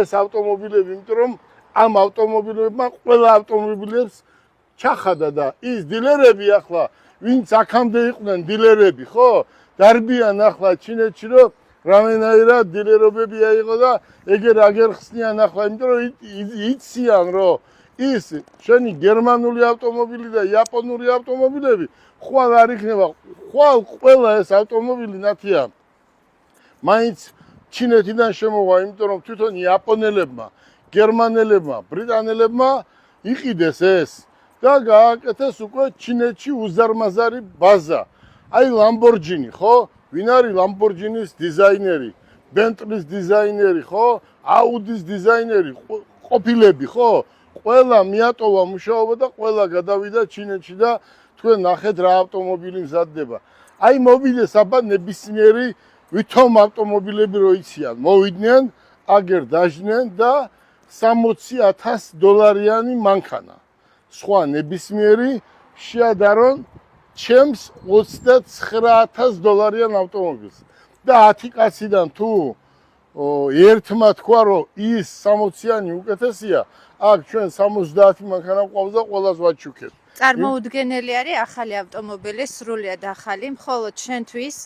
ეს ავტომობილები, იმიტომ რომ ამ ავტომობილებმა ყველა ავტომობილებს ჩახადა და ის დილერები ახლა ვინც აქამდე იყვნენ დილერები, ხო? დარბიან ახლა ჩინეთში, რომ რამენაირად დილერობები აიღო და ეგერ აგერ ხსნიან ახლა, იმიტომ რომ იციან, რომ ის შენი გერმანული ავტომობილი და იაპონური ავტომობილები ხვალ არ იქნება, ხვალ ყველა ეს ავტომობილი ნათია მაინც ჩინეთიდან შემოვა, იმიტომ რომ თვითონ იაპონელებმა, გერმანელებმა, ბრიტანელებმა იყიდეს ეს და გააკეთეს უკვე ჩინეთში უზარმაზარი ბაზა. აი ლამბორჯინი, ხო? ვინ არის ლამბორჯინის დიზაინერი, ბენტლის დიზაინერი, ხო? აუდის დიზაინერი, ყოფილები, ხო? ყველა მიატოვა მუშაობა და ყველა გადავიდა ჩინეთში და თქვენ ნახეთ რა ავტომობილი მზადდება. აი მოვიდეს აბა ნებისმიერი ვითომ ავტომობილები რო იციან, მოვიდნენ, აგერ დაჟდნენ და $60,000 მანქანა. სხვა ნებისმიერი შეადარონ ჩემს $29,000 ავტომობილს. და 10 კაციდან თუ ერთმა თქვა რომ ის 60-იანი უკეთესია, აქ ჩვენ 70 მანქანა ყავს და ყველას ვაჩუქებ. წარმოუდგენელი არის ახალი ავტომობილი, სრულიად ახალი, მხოლოდ შენთვის,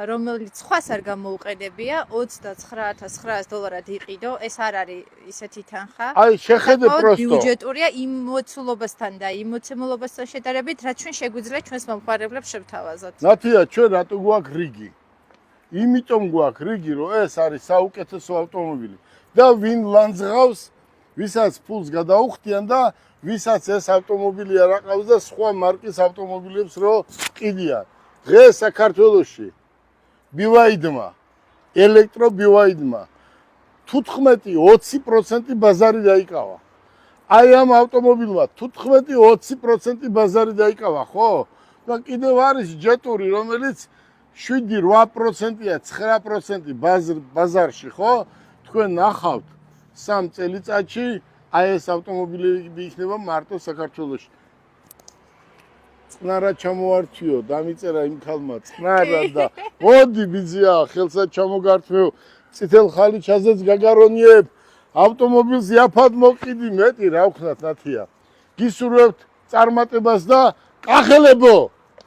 რომელიც სხვას არ გამოუყენებია, $29,900 იყიდო, ეს არ არის ისეთი თანხა. აი შეხედე პროსტო. ბიუჯეტურია იმ მოცულობასთან და იმ მოცემულობასთან შედარებით, რაც ჩვენ შეგვიძლია ჩვენს მომხმარებლებს შევთავაზოთ. ნათია, ჩვენ რატო გვაქვს რიგი? იმიტომ გვაქვს რიგი, რომ ეს არის საუკეთესო ავტომობილი და ვინ ლანძღავს, ვისაც ფულს გადაუხდიან და ვისაც ეს ავტომობილი არ აყავს და სხვა მარკის ავტომობილებს რო ყიდიან. დღეს საქართველოში BYD-მა, ელექტრო BYD-მა 15-20% ბაზარი დაიკავა. აი ამ ავტომობილმა 15-20% ბაზარი დაიკავა, ხო? და კიდევ არის ჯეტური, რომელიც 7-8%-ია, 9% ბაზარში, ხო? თქვენ ნახავთ 3 წელიწადში აი ეს ავტომობილები იქნება მარტო საქართველოში. წნარა ჩამოართვიო, დამიწერა იმ ქალმა წნარა და მოდი ბიძია, ხელსა ჩამოგართვეო, წითელ ხალიჩაზეც გაგარონიებ, ავტომობილს იაფად მოყიდი, მეტი რა ვქნათ ნათია. გისურვებთ წარმატებას და კახელებო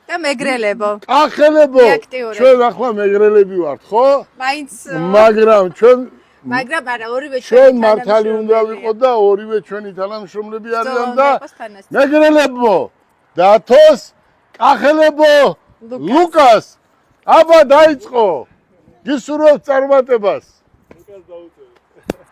და მეგრელებო. კახელებო. ჩვენ ახლა მეგრელები ვართ, ხო? მაინც მაგრამ არა, ორივე ჩვენ მართალი უნდა ვიყო და ორივე ჩვენი თანამშრომლები არიან და მეგრელებო. დათოს, კახელებო, ლუკას, აბა დაიწყო. გისურვებთ წარმატებას. ლუკას დაუწევ.